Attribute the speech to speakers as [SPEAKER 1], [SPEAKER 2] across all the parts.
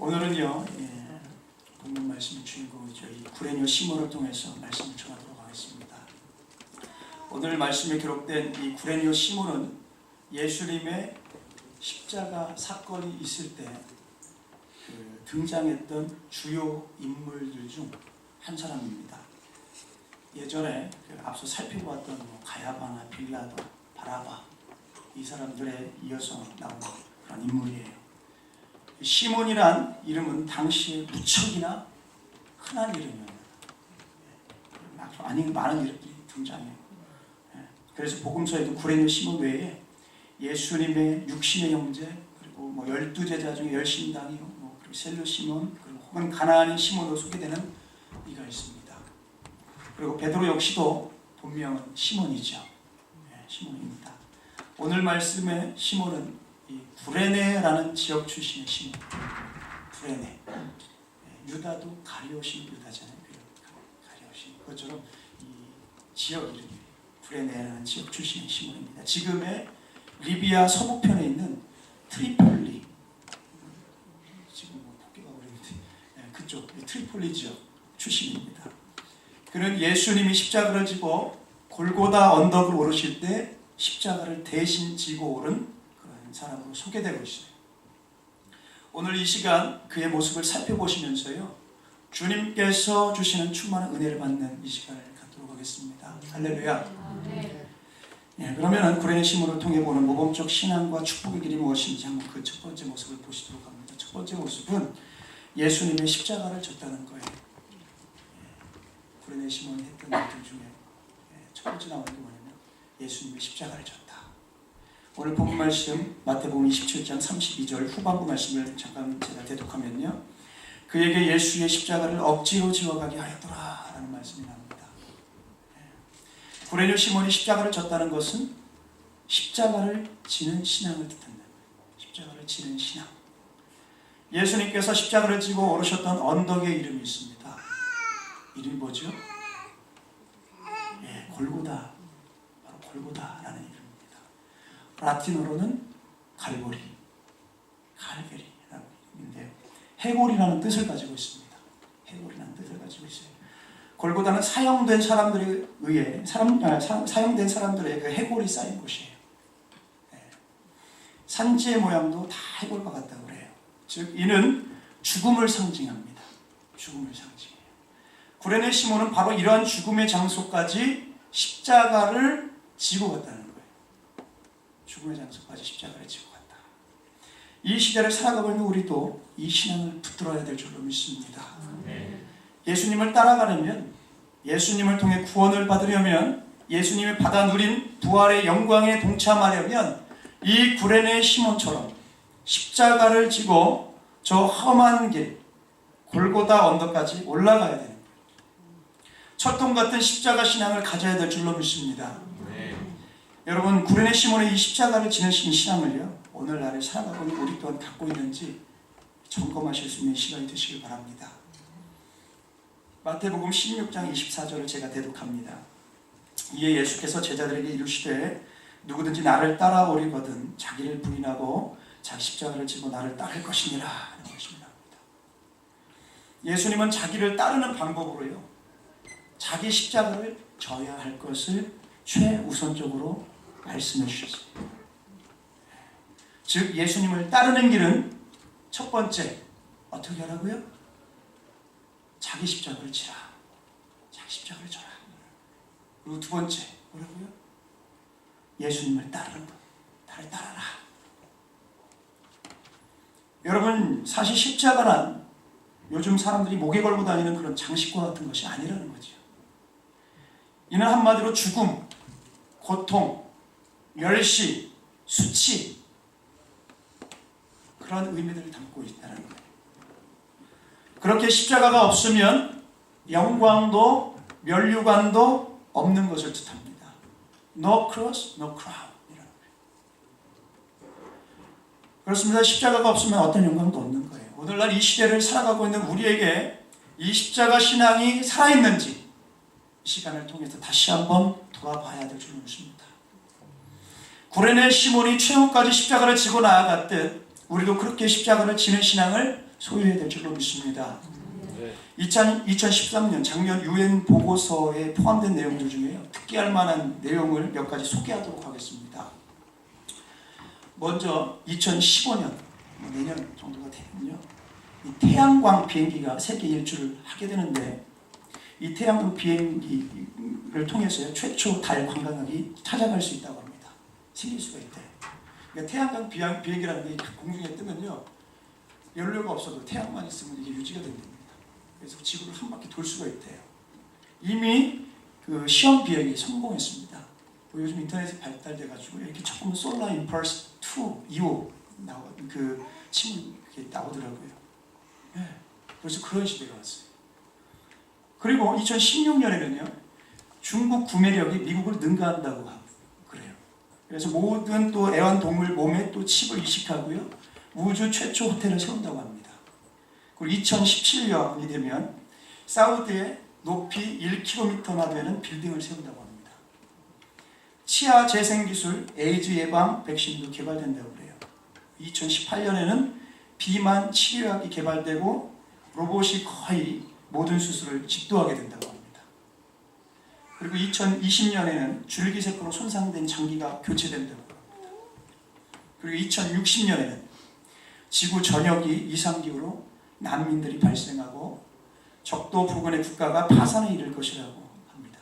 [SPEAKER 1] 오늘은요, 본문 말씀의 주인공이죠. 이 구레뇨 시몬을 통해서 말씀을 전하도록 하겠습니다. 오늘 말씀에 기록된 이 구레뇨 시몬은 예수님의 십자가 사건이 있을 때 등장했던 주요 인물들 중 한 사람입니다. 예전에 앞서 살펴보았던 가야바나 빌라도, 바라바 이 사람들에 이어서 나오는 그런 인물이에요. 시몬이란 이름은 당시에 무척이나 흔한 이름이에요. 아니 많은 이름들이 등장해요. 그래서 복음서에도 구레뇨 시몬 외에 예수님의 육신의 형제, 그리고 12제자 중에 열심당이요, 그리고 셀로 시몬, 그리고 혹은 가나안인 시몬으로 소개되는 이가 있습니다. 그리고 베드로 역시도 본명은 시몬이죠. 시몬입니다. 오늘 말씀의 시몬은 이 구레네라는 지역 출신의 시몬. 구레네. 유다도 가리오신 유다잖아요. 가리오신. 그것처럼 이 지역 이름이 구레네라는 지역 출신의 시몬입니다. 지금의 리비아 서북편에 있는 트리폴리. 지금 포기가 어려운데 그쪽 트리폴리 지역 출신입니다. 그는 예수님이 십자가를 지고 골고다 언덕을 오르실 때 십자가를 대신 지고 오른 그런 사람으로 소개되고 있어요. 오늘 이 시간 그의 모습을 살펴보시면서요, 주님께서 주시는 충만한 은혜를 받는 이 시간을 갖도록 하겠습니다. 할렐루야. 그러면 구레네 시몬을 통해 보는 모범적 신앙과 축복의 길이 무엇인지 한번 그 첫 번째 모습을 보시도록 합니다. 첫 번째 모습은 예수님의 십자가를 졌다는 거예요. 구레네 시몬이 했던 일들 중에 첫 번째 나오는 게 뭐냐면 예수님의 십자가를 졌다. 오늘 본문 말씀 마태복음 27장 32절 후반부 말씀을 잠깐 제가 대독하면요, 그에게 예수의 십자가를 억지로 지워가게 하였더라 라는 말씀이 나옵니다. 구레뇨 시몬이 십자가를 졌다는 것은 십자가를 지는 신앙을 뜻한다. 십자가를 지는 신앙. 예수님께서 십자가를 지고 오르셨던 언덕의 이름이 있습니다. 이름이 뭐죠? 골고다. 바로 골고다라는 이름입니다. 라틴어로는 갈보리, 갈베리라는 이름인데요, 해골이라는 뜻을 가지고 있습니다. 해골이라는 뜻을 가지고 있어요. 골고다는 사형된 사람들에 의해 사형된 사람들의 그 해골이 쌓인 곳이에요. 산지의 모양도 다 해골과 같다고 그래요. 즉 이는 죽음을 상징합니다. 죽음을 상징해요. 구레네 시몬은 바로 이러한 죽음의 장소까지 십자가를 지고 갔다는 거예요. 죽음의 장소까지 십자가를 지고 갔다. 이 시대를 살아가고 있는 우리도 이 신앙을 붙들어야 될 줄로 믿습니다. 예수님을 따라가려면, 예수님을 통해 구원을 받으려면, 예수님이 받아 누린 부활의 영광에 동참하려면 이 구레네 시몬처럼 십자가를 지고 저 험한 길 골고다 언덕까지 올라가야 돼요. 철통 같은 십자가 신앙을 가져야 될 줄로 믿습니다. 여러분, 구레네 시몬의 이 십자가를 지내신 신앙을요, 오늘날에 살아가고 있는 우리 또한 갖고 있는지 점검하실 수 있는 시간이 되시길 바랍니다. 마태복음 16장 24절을 제가 대독합니다. 이에 예수께서 제자들에게 이르시되 누구든지 나를 따라오리거든 자기를 부인하고 자기 십자가를 지고 나를 따를 것이니라 하는 것입니다. 예수님은 자기를 따르는 방법으로요, 자기 십자가를 져야 할 것을 최우선적으로 말씀해 주셨어요. 즉 예수님을 따르는 길은 첫 번째 어떻게 하라고요? 자기 십자가를 지라. 자기 십자가를 져라. 그리고 두 번째 뭐라고요? 예수님을 따르는 것. 나를 따라라. 여러분, 사실 십자가란 요즘 사람들이 목에 걸고 다니는 그런 장식과 같은 것이 아니라는 거죠. 이는 한마디로 죽음, 고통, 멸시, 수치, 그런 의미들을 담고 있다는 거예요. 그렇게 십자가가 없으면 영광도 면류관도 없는 것을 뜻합니다. No cross, no crown. 그렇습니다. 십자가가 없으면 어떤 영광도 없는 거예요. 오늘날 이 시대를 살아가고 있는 우리에게 이 십자가 신앙이 살아있는지 이 시간을 통해서 다시 한번 돌아봐야 될 줄 믿습니다. 구레네 시몬이 최후까지 십자가를 지고 나아갔듯 우리도 그렇게 십자가를 지는 신앙을 소유해야 될 줄로 믿습니다. 2013년 작년 UN 보고서에 포함된 내용들 중에요. 특기할 만한 내용을 몇 가지 소개하도록 하겠습니다. 먼저 2015년 내년 정도가 되면요, 이 태양광 비행기가 세계 일주를 하게 되는데, 이 태양광 비행기를 통해서 최초 달 관광객이 찾아갈 수 있다고 합니다. 생길 수가 있대요. 그러니까 태양광 비행기라는 게 공중에 뜨면요, 연료가 없어도 태양만 있으면 이게 유지가 된답니다. 그래서 지구를 한 바퀴 돌 수가 있대요. 이미 그 시험 비행이 성공했습니다. 요즘 인터넷에 발달돼가지고 이렇게 조금 솔라 임펄스 2호 그 침이 나오더라고요. 네. 그래서 그런 시대가 왔어요. 그리고 2016년에는요, 중국 구매력이 미국을 능가한다고 그래요. 그래서 모든 또 애완동물 몸에 또 칩을 이식하고요, 우주 최초 호텔을 세운다고 합니다. 그리고 2017년이 되면 사우디에 높이 1km나 되는 빌딩을 세운다고 합니다. 치아 재생기술, 에이즈 예방 백신도 개발된다고 그래요. 2018년에는 비만 치료약이 개발되고 로봇이 거의 모든 수술을 집도하게 된다고 합니다. 그리고 2020년에는 줄기세포로 손상된 장기가 교체된다고 합니다. 그리고 2060년에는 지구 전역이 이상기후로 난민들이 발생하고 적도 부근의 국가가 파산에 이를 것이라고 합니다.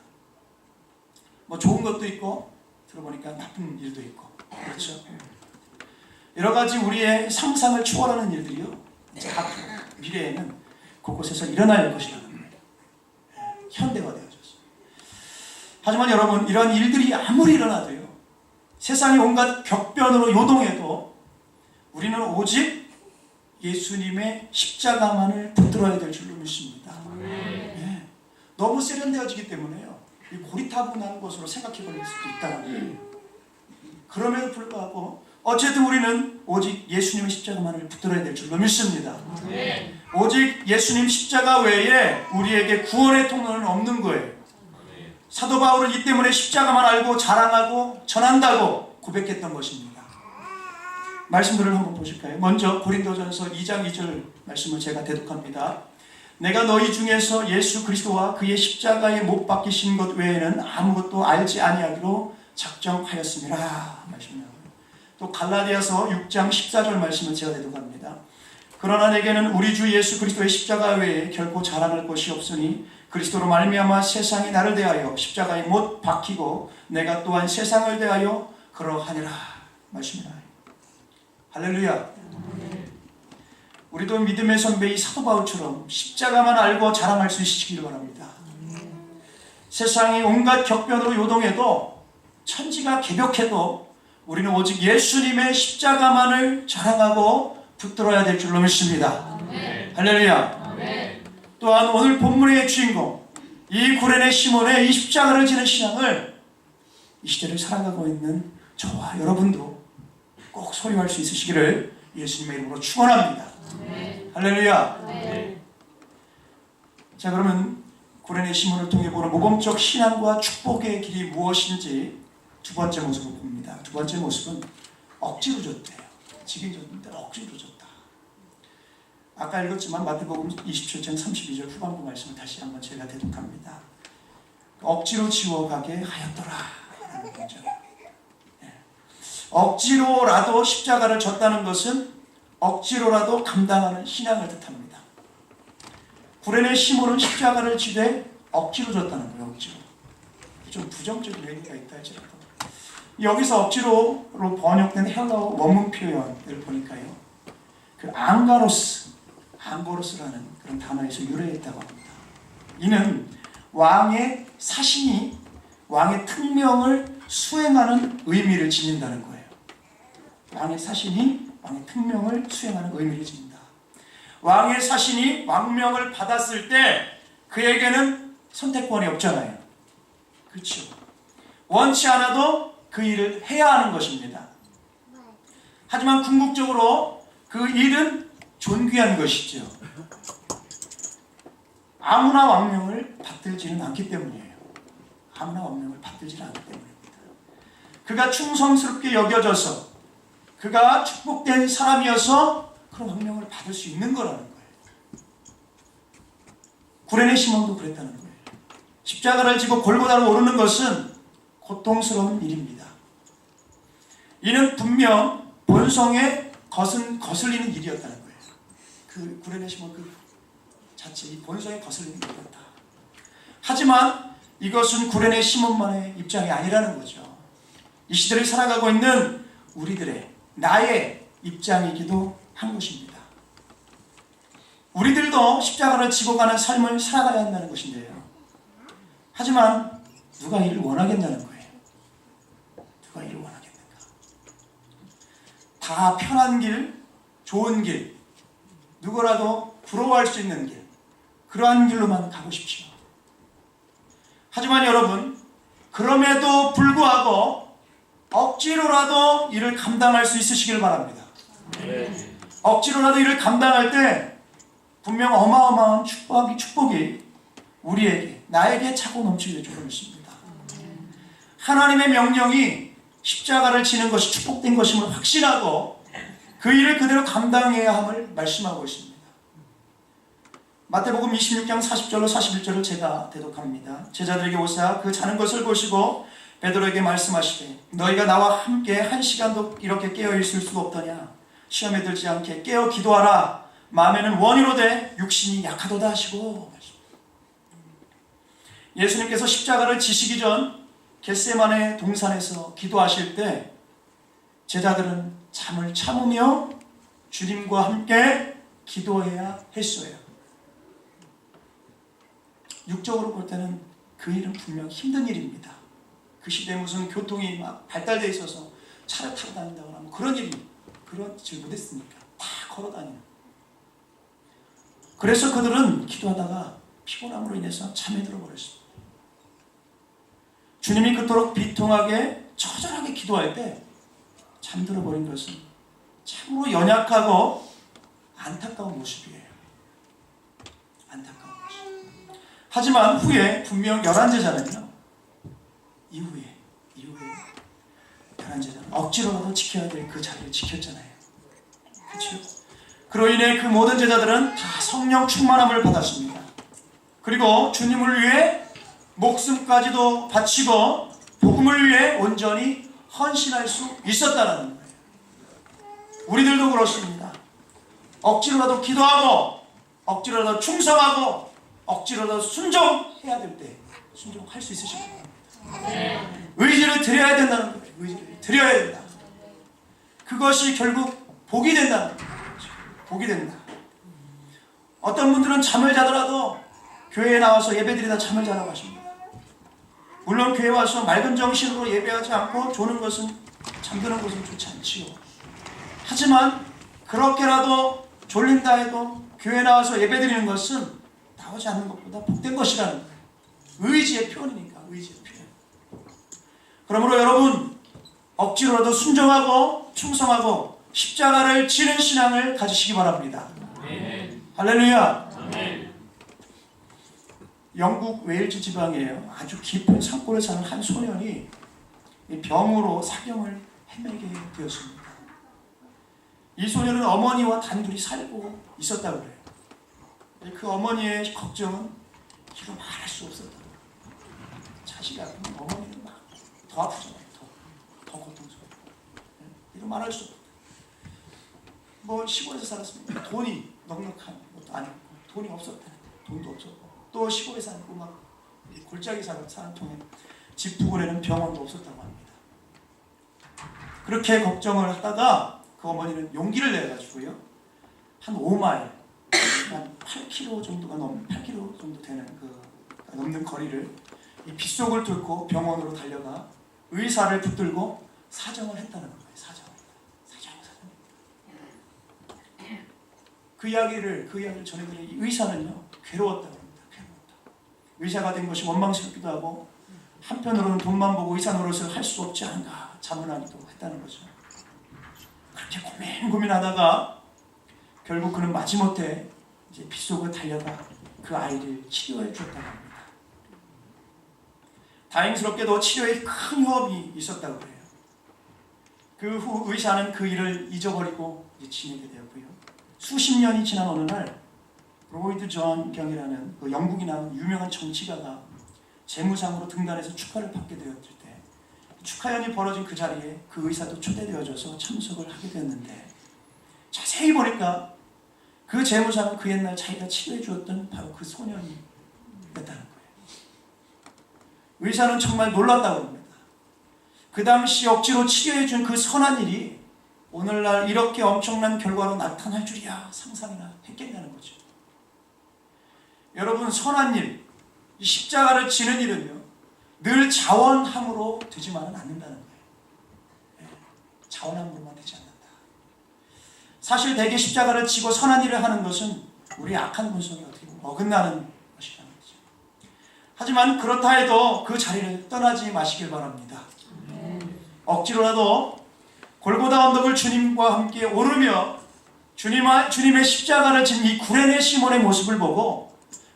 [SPEAKER 1] 뭐 좋은 것도 있고 들어보니까 나쁜 일도 있고, 그렇죠? 여러 가지 우리의 상상을 초월하는 일들이요, 앞으로 미래에는 곳곳에서 일어날 것이라는 겁니다. 현대화되어졌어요. 하지만 여러분, 이런 일들이 아무리 일어나도요, 세상이 온갖 격변으로 요동해도 우리는 오직 예수님의 십자가만을 붙들어야 될 줄로 믿습니다. 네. 너무 세련되어지기 때문에요, 고리타분한 것으로 생각해 버릴 수도 있다는 거예요. 그럼에도 불구하고 어쨌든 우리는 오직 예수님의 십자가만을 붙들어야 될 줄로 믿습니다. 오직 예수님 십자가 외에 우리에게 구원의 통로는 없는 거예요. 사도 바울은 이 때문에 십자가만 알고 자랑하고 전한다고 고백했던 것입니다. 말씀들을 한번 보실까요? 먼저 고린도전서 2장 2절 말씀을 제가 대독합니다. 내가 너희 중에서 예수 그리스도와 그의 십자가에 못 박히신 것 외에는 아무것도 알지 아니하기로 작정하였습니다. 말씀이에요. 또 갈라디아서 6장 14절 말씀을 제가 대독합니다. 그러나 내게는 우리 주 예수 그리스도의 십자가 외에 결코 자랑할 것이 없으니 그리스도로 말미암아 세상이 나를 대하여 십자가에 못 박히고 내가 또한 세상을 대하여 그러하니라. 말씀이다. 할렐루야. 우리도 믿음의 선배 이 사도 바울처럼 십자가만 알고 자랑할 수 있으시길 바랍니다. 세상이 온갖 격변으로 요동해도, 천지가 개벽해도 우리는 오직 예수님의 십자가만을 자랑하고 붙들어야 될 줄로 믿습니다. 할렐루야. 또한 오늘 본문의 주인공, 이 구레네 시몬의 이 십자가를 지는 신앙을 이 시대를 살아가고 있는 저와 여러분도 꼭 소유할 수 있으시기를 예수님의 이름으로 축원합니다. 할렐루야. 자, 그러면 구레네 시몬을 통해 보는 모범적 신앙과 축복의 길이 무엇인지 두 번째 모습을 봅니다. 두 번째 모습은 억지로 줬대요. 지긴 줬는데 억지로 줬다. 아까 읽었지만 마태복음 27장 32절 후반부 말씀을 다시 한번 제가 대독합니다. 억지로 지워가게 하였더라 라는 거죠. 억지로라도 십자가를 졌다는 것은 억지로라도 감당하는 신앙을 뜻합니다. 구레네 시몬은 십자가를 지되 억지로 졌다는 거예요. 억지로. 좀 부정적인 의미가 있다 할지라도 여기서 억지로로 번역된 헬라어 원문 표현을 보니까요, 그 앙가로스라는 그런 단어에서 유래했다고 합니다. 이는 왕의 사신이 왕의 특명을 수행하는 의미를 지닌다는 거예요. 왕의 사신이 왕의 특명을 수행하는 의미를 지닌다. 왕의 사신이 왕명을 받았을 때 그에게는 선택권이 없잖아요. 그렇죠? 원치 않아도 그 일을 해야 하는 것입니다. 하지만 궁극적으로 그 일은 존귀한 것이죠. 아무나 왕명을 받들지는 않기 때문이에요. 아무나 왕명을 받들지는 않기 때문입니다. 그가 충성스럽게 여겨져서 그가 축복된 사람이어서 그런 왕명을 받을 수 있는 거라는 거예요. 구레네 시몬도 그랬다는 거예요. 십자가를 지고 골고다로 오르는 것은 고통스러운 일입니다. 이는 분명 본성에 거슬리는 일이었다는 거예요. 그 구레네 시몬 그 자체 이 본성에 거슬리는 일이었다. 하지만 이것은 구레네 시몬만의 입장이 아니라는 거죠. 이 시대를 살아가고 있는 우리들의 나의 입장이기도 한 것입니다. 우리들도 십자가를 지고 가는 삶을 살아가야 한다는 것인데요. 하지만 누가 이를 원하겠냐는 거예요. 누가 이를 원하겠는가? 다 편한 길, 좋은 길, 누구라도 부러워할 수 있는 길, 그러한 길로만 가고 싶지요. 하지만 여러분, 그럼에도 불구하고 억지로라도 이를 감당할 수 있으시길 바랍니다. 억지로라도 이를 감당할 때 분명 어마어마한 축복이 우리에게, 나에게 차고 넘치게 줄 것입니다. 하나님의 명령이 십자가를 지는 것이 축복된 것임을 확신하고 그 일을 그대로 감당해야 함을 말씀하고 있습니다. 마태복음 26장 40절로 41절을 제가 대독합니다. 제자들에게 오사 그 자는 것을 보시고 베드로에게 말씀하시되 너희가 나와 함께 한 시간도 이렇게 깨어 있을 수가 없더냐. 시험에 들지 않게 깨어 기도하라. 마음에는 원이로되 육신이 약하도다 하시고. 예수님께서 십자가를 지시기 전 겟세마네 동산에서 기도하실 때 제자들은 잠을 참으며 주님과 함께 기도해야 했어요. 육적으로 볼 때는 그 일은 분명 힘든 일입니다. 그 시대에 무슨 교통이 막 발달되어 있어서 차를 타고 다닌다거나 뭐 그런 일이 그렇지 못했으니까 다 걸어 다니는. 그래서 그들은 기도하다가 피곤함으로 인해서 잠에 들어버렸습니다. 주님이 그토록 비통하게 처절하게 기도할 때 잠들어 버린 것은 참으로 연약하고 안타까운 모습이에요. 안타까운 모습. 하지만 후에 분명 11제자는요. 이후에 11제자는 억지로라도 지켜야 될 그 자리를 지켰잖아요. 그렇죠? 그로 인해 그 모든 제자들은 다 성령 충만함을 받았습니다. 그리고 주님을 위해 목숨까지도 바치고 복음을 위해 온전히 헌신할 수 있었다는 거예요. 우리들도 그렇습니다. 억지로라도 기도하고 억지로라도 충성하고 억지로라도 순종해야 될 때 순종할 수 있으십니까? 의지를 드려야 된다는 거예요. 의지를 드려야 된다. 그것이 결국 복이 된다는 거예요. 복이 된다. 어떤 분들은 잠을 자더라도 교회에 나와서 예배드리다 잠을 자라고 하십니다. 물론 교회 와서 맑은 정신으로 예배하지 않고 조는 것은, 잠드는 것은 좋지 않지요. 하지만 그렇게라도 졸린다 해도 교회 나와서 예배드리는 것은 나오지 않는 것보다 복된 것이라는 거예요. 의지의 표현이니까. 의지의 표현. 그러므로 여러분 억지로라도 순종하고 충성하고 십자가를 지는 신앙을 가지시기 바랍니다. 아멘. 할렐루야. 아멘. 영국 웨일즈 지방이에요. 아주 깊은 산골에 사는 한 소년이 병으로 사경을 헤매게 되었습니다. 이 소년은 어머니와 단둘이 살고 있었다고 그래요. 그 어머니의 걱정은 이루 말할 수 없었다. 자식이 아프면 어머니는 막 더 아프잖아요. 더 고통스러워. 이루 말할 수 없다. 뭐 시골에서 살았습니다. 돈이 넉넉한 것도 아니고 돈이 없었다. 돈도 없었고 또 시골에 살고 막 골짜기 사는 통에 집 부근에는 병원도 없었다고 합니다. 그렇게 걱정을 하다가 그 어머니는 용기를 내가지고요. 한 5마일, 한 8km 정도가 8km 정도 되는 넘는 거리를 이 빗속을 뚫고 병원으로 달려가 의사를 붙들고 사정을 했다는 거예요. 사정. 그 이야기를 전해드린 이 의사는요. 괴로웠다고 합니다. 의사가 된 것이 원망스럽기도 하고 한편으로는 돈만 보고 의사 노릇을 할 수 없지 않은가 자문하기도 했다는 거죠. 그렇게 고민하다가 결국 그는 마지못해 이제 빗속을 달려가 그 아이를 치료해 주었다고 합니다. 다행스럽게도 치료에 큰 유업이 있었다고 해요. 그 후 의사는 그 일을 잊어버리고 이제 지내게 되었고요. 수십 년이 지난 어느 날 로이드 존 경이라는 그 영국이 나온 유명한 정치가가 재무상으로 등단해서 축하를 받게 되었을 때 축하연이 벌어진 그 자리에 그 의사도 초대되어져서 참석을 하게 되었는데 자세히 보니까 그 재무상은 그 옛날 자기가 치료해 주었던 바로 그 소년이었다는 거예요. 의사는 정말 놀랐다고 합니다. 그 당시 억지로 치료해 준 그 선한 일이 오늘날 이렇게 엄청난 결과로 나타날 줄이야 상상이나 했겠냐는 거죠. 여러분, 선한 일, 이 십자가를 지는 일은요 늘 자원함으로 되지만은 않는다는 거예요. 자원함으로만 되지 않는다. 사실 대개 십자가를 지고 선한 일을 하는 것은 우리 악한 본성이 어떻게 보면 어긋나는 것이라는 거죠. 하지만 그렇다 해도 그 자리를 떠나지 마시길 바랍니다. 억지로라도 골고다 언덕을 주님과 함께 오르며 주님의 십자가를 진 이 구레네 시몬의 모습을 보고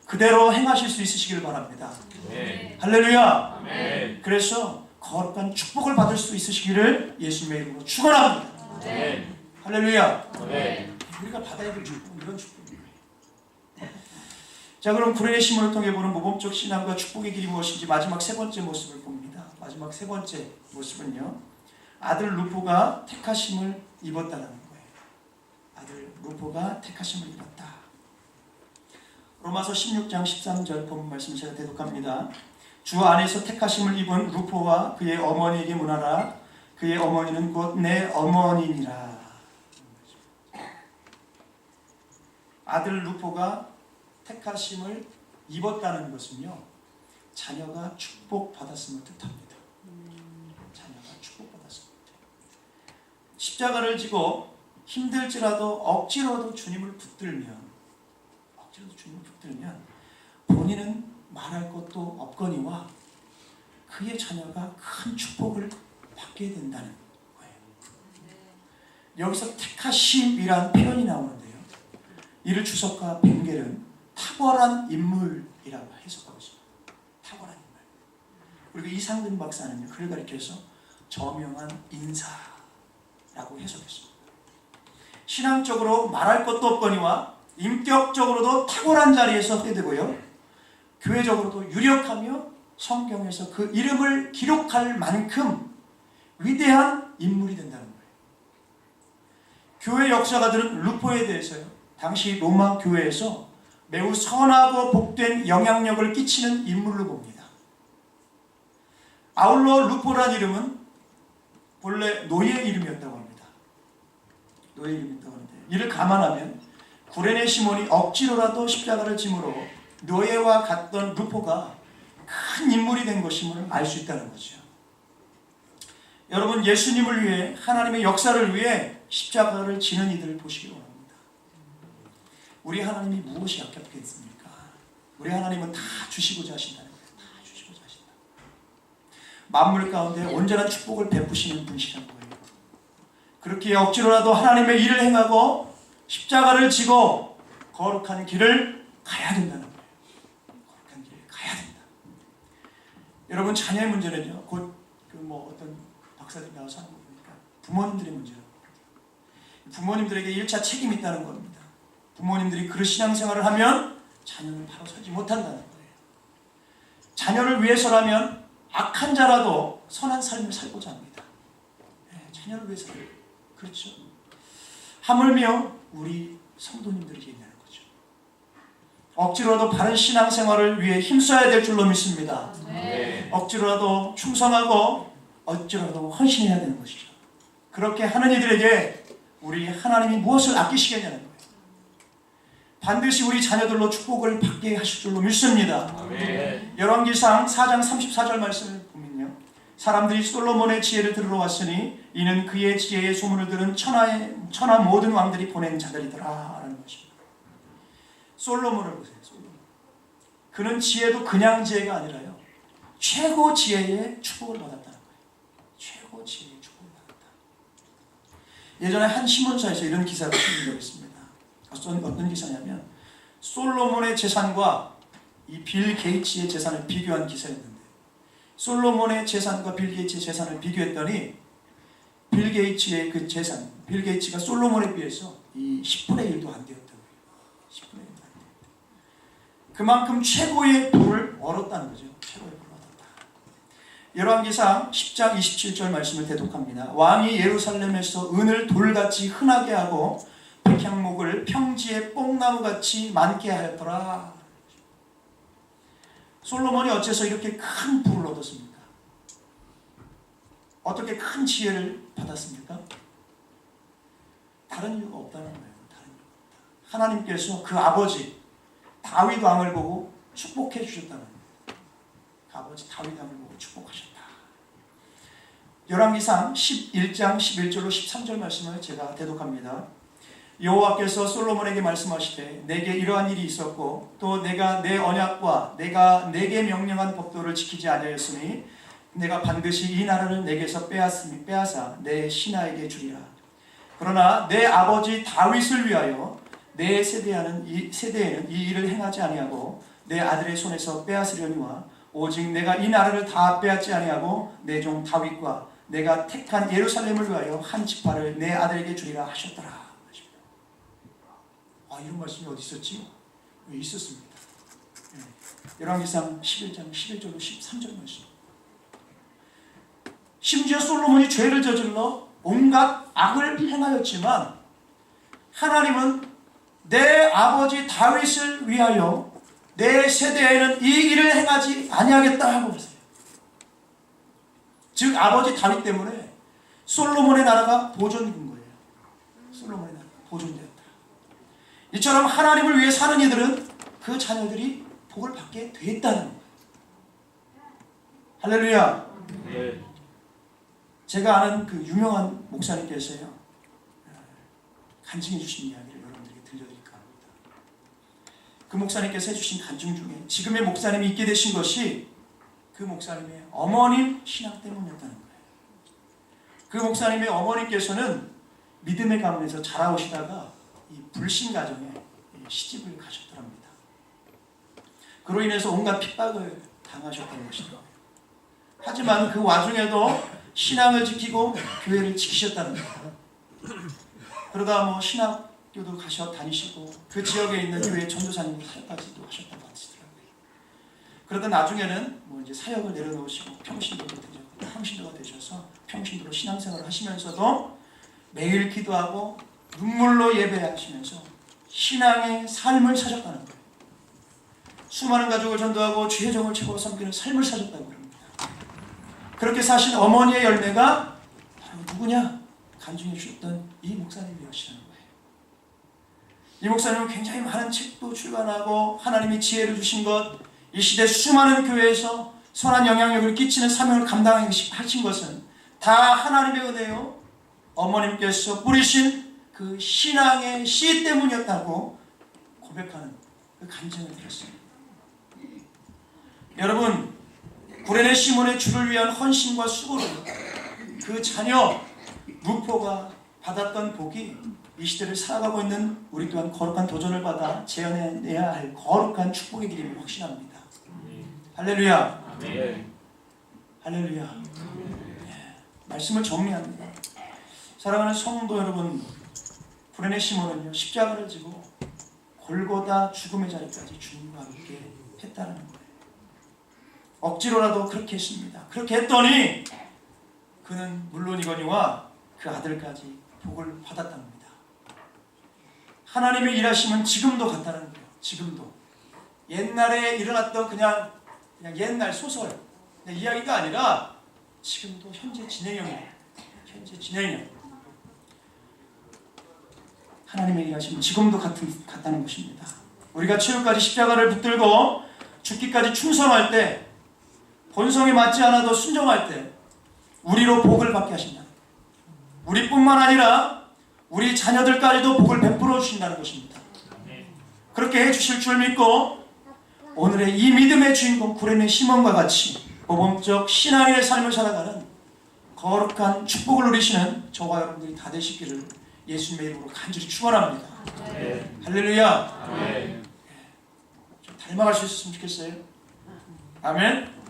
[SPEAKER 1] 그대로 행하실 수 있으시길 바랍니다. 네. 할렐루야. 네. 그래서 거룩한 축복을 받을 수 있으시기를 예수님의 이름으로 축원합니다. 네. 할렐루야. 네. 우리가 받아야 될 축복, 이런 축복이에요. 자, 그럼 구레네 시몬을 통해 보는 모범적 신앙과 축복의 길이 무엇인지 마지막 세 번째 모습을 봅니다. 마지막 세 번째 모습은요, 아들 루포가 택하심을 입었다는 거예요. 아들 루포가 택하심을 입었다. 로마서 16장 13절 본문 말씀 제가 대독합니다. 주 안에서 택하심을 입은 루포와 그의 어머니에게 문하라. 그의 어머니는 곧 내 어머니니라. 아들 루포가 택하심을 입었다는 것은요, 자녀가 축복받았음을 뜻합니다. 자녀가 축복받았음을 뜻해요. 십자가를 지고 힘들지라도 억지로도 주님을 붙들면 본인은 말할 것도 없거니와 그의 자녀가 큰 축복을 받게 된다는 거예요. 여기서 택하심이란 표현이 나오는데요, 이를 주석가 벵겔은 탁월한 인물이라고 해석하고 있습니다. 탁월한 인물. 그리고 이상근 박사는요, 그를 가리켜서 저명한 인사라고 해석했습니다. 신앙적으로 말할 것도 없거니와 인격적으로도 탁월한 자리에서 하게 되고요, 교회적으로도 유력하며 성경에서 그 이름을 기록할 만큼 위대한 인물이 된다는 거예요. 교회 역사가들은 루포에 대해서요, 당시 로마 교회에서 매우 선하고 복된 영향력을 끼치는 인물로 봅니다. 아울러 루포란 이름은 본래 노예 이름이었다고 합니다. 노예 이름이었다고 하는데, 이를 감안하면 구레네 시몬이 억지로라도 십자가를 짐으로 노예와 같던 루포가 큰 인물이 된 것임을 알 수 있다는 거죠. 여러분, 예수님을 위해, 하나님의 역사를 위해 십자가를 지는 이들을 보시기 원합니다. 우리 하나님이 무엇이 아깝겠습니까? 우리 하나님은 다 주시고자 하신다는 거예요. 다 주시고자 하신다. 만물 가운데 온전한 축복을 베푸시는 분이시라는 거예요. 그렇게 억지로라도 하나님의 일을 행하고 십자가를 지고 거룩한 길을 가야 된다는 거예요. 거룩한 길을 가야 된다. 여러분, 자녀의 문제는요, 곧 어떤 박사들이 나와서 하는 거 보니까 부모님들의 문제라고. 부모님들에게 1차 책임이 있다는 겁니다. 부모님들이 그런 신앙생활을 하면 자녀는 바로 서지 못한다는 거예요. 자녀를 위해서라면 악한 자라도 선한 삶을 살고자 합니다. 자녀를 위해서라면. 그렇죠. 하물며 우리 성도님들에게 있다는 거죠. 억지로라도 바른 신앙생활을 위해 힘써야 될 줄로 믿습니다. 네. 억지로라도 충성하고 억지로라도 헌신해야 되는 것이죠. 그렇게 하는 이들에게 우리 하나님이 무엇을 아끼시겠냐는 거예요. 반드시 우리 자녀들로 축복을 받게 하실 줄로 믿습니다. 네. 열왕기상 4장 34절 말씀을 보면요, 사람들이 솔로몬의 지혜를 들으러 왔으니 이는 그의 지혜의 소문을 들은 천하 모든 왕들이 보낸 자들이더라 라는 것입니다. 솔로몬을 보세요. 솔로몬. 그는 지혜도 그냥 지혜가 아니라요, 최고 지혜의 축복을 받았다는 거예요. 최고 지혜의 축복을 받았다. 예전에 한 신문사에서 이런 기사를 쓴 적이 있습니다. 어떤 기사냐면 솔로몬의 재산과 이 빌 게이츠의 재산을 비교한 기사였는데, 솔로몬의 재산과 빌 게이츠의 재산을 비교했더니 빌 게이츠의 그 재산, 빌 게이츠가 솔로몬에 비해서 이 10분의 1도 안 되었다고요. 10분의 1도 안 되었다. 그만큼 최고의 부를 얻었다는 거죠. 최고의 부를 얻었다. 열왕기상 10장 27절 말씀을 대독합니다. 왕이 예루살렘에서 은을 돌같이 흔하게 하고 백향목을 평지에 뽕나무같이 많게 하였더라. 솔로몬이 어째서 이렇게 큰 부를 얻었습니까? 어떻게 큰 지혜를 받았습니까? 다른 이유가 없다는 거예요. 다른 이유가 없다. 하나님께서 그 아버지 다윗 왕을 보고 축복해 주셨다는 거예요. 그 아버지 다윗 왕을 보고 축복하셨다. 열왕기상 11장 11절로 13절 말씀을 제가 대독합니다. 여호와께서 솔로몬에게 말씀하시되 내게 이러한 일이 있었고 또 내가 내 언약과 내가 내게 명령한 법도를 지키지 아니하였으니 내가 반드시 이 나라를 내게서 빼앗아 내 신하에게 주리라. 그러나 내 아버지 다윗을 위하여 내 세대에는 이 일을 행하지 아니하고 내 아들의 손에서 빼앗으려니와 오직 내가 이 나라를 다 빼앗지 아니하고 내 종 다윗과 내가 택한 예루살렘을 위하여 한 지파를 내 아들에게 주리라 하셨더라. 이런 말씀이 어디 있었지? 있었습니다. 열왕기상 11장 11절로 13절 말씀. 심지어 솔로몬이 죄를 저질러 온갖 악을 행하였지만 하나님은 내 아버지 다윗을 위하여 내 세대에는 이 일을 행하지 아니하겠다 하고 있어요. 즉 아버지 다윗 때문에 솔로몬의 나라가 보존된 거예요. 솔로몬의 나라가 보존되었다. 이처럼 하나님을 위해 사는 이들은 그 자녀들이 복을 받게 됐다는 거예요. 할렐루야. 네. 제가 아는 그 유명한 목사님께서요, 간증해 주신 이야기를 여러분들에게 들려드릴까 합니다. 그 목사님께서 해주신 간증 중에 지금의 목사님이 있게 되신 것이 그 목사님의 어머님 신앙 때문이었다는 거예요. 그 목사님의 어머님께서는 믿음의 가문에서 자라오시다가 이 불신 가정에 시집을 가셨더랍니다. 그로 인해서 온갖 핍박을 당하셨다는 것입니다. 하지만 그 와중에도 신앙을 지키고 교회를 지키셨다는 거예요. 그러다 신학교도 다니시고 그 지역에 있는 교회 전도사님 사역까지도 하셨다고 하시더라고요. 그러다 나중에는 이제 사역을 내려놓으시고 평신도가 되셔서 평신도로 신앙생활을 하시면서도 매일 기도하고 눈물로 예배하시면서 신앙의 삶을 사셨다는 거예요. 수많은 가족을 전도하고 주의 종을 최고 섬기는 삶을 사셨다고 합니다. 그렇게 사신 어머니의 열매가 바로 누구냐? 간증해 주셨던 이 목사님이시라는 거예요. 이 목사님은 굉장히 많은 책도 출간하고 하나님이 지혜를 주신 것, 이 시대 수많은 교회에서 선한 영향력을 끼치는 사명을 감당하신 것은 다 하나님의 은혜요. 어머님께서 뿌리신 그 신앙의 씨 때문이었다고 고백하는 그 간증을 드렸습니다. 여러분, 구레네 시몬의 주를 위한 헌신과 수고로 그 자녀 루포가 받았던 복이 이 시대를 살아가고 있는 우리 또한 거룩한 도전을 받아 재현해내야 할 거룩한 축복의 길임을 확신합니다. 할렐루야. 할렐루야. 말씀을 정리합니다. 사랑하는 성도 여러분, 구레네 시몬은요, 십자가를 지고 골고다 죽음의 자리까지 주님과 함께 했다는 거예요. 억지로라도 그렇게 했습니다. 그렇게 했더니 그는 물론이거니와 그 아들까지 복을 받았답니다. 하나님의 일하심은 지금도 같다는 거예요. 지금도. 옛날에 일어났던 그냥 옛날 소설, 이야기가 아니라 지금도 현재 진행형이에요. 현재 진행형. 하나님의 일하심은 지금도 같다는 것입니다. 우리가 최후까지 십자가를 붙들고 죽기까지 충성할 때, 본성에 맞지 않아도 순종할 때 우리로 복을 받게 하신다. 우리뿐만 아니라 우리 자녀들까지도 복을 베풀어 주신다는 것입니다. 그렇게 해주실 줄 믿고 오늘의 이 믿음의 주인공 구레네 시몬과 같이 모범적 신앙의 삶을 살아가는 거룩한 축복을 누리시는 저와 여러분들이 다 되시기를 예수님의 이름으로 간절히 축원합니다. 할렐루야. 좀 닮아갈 수 있었으면 좋겠어요. 아멘.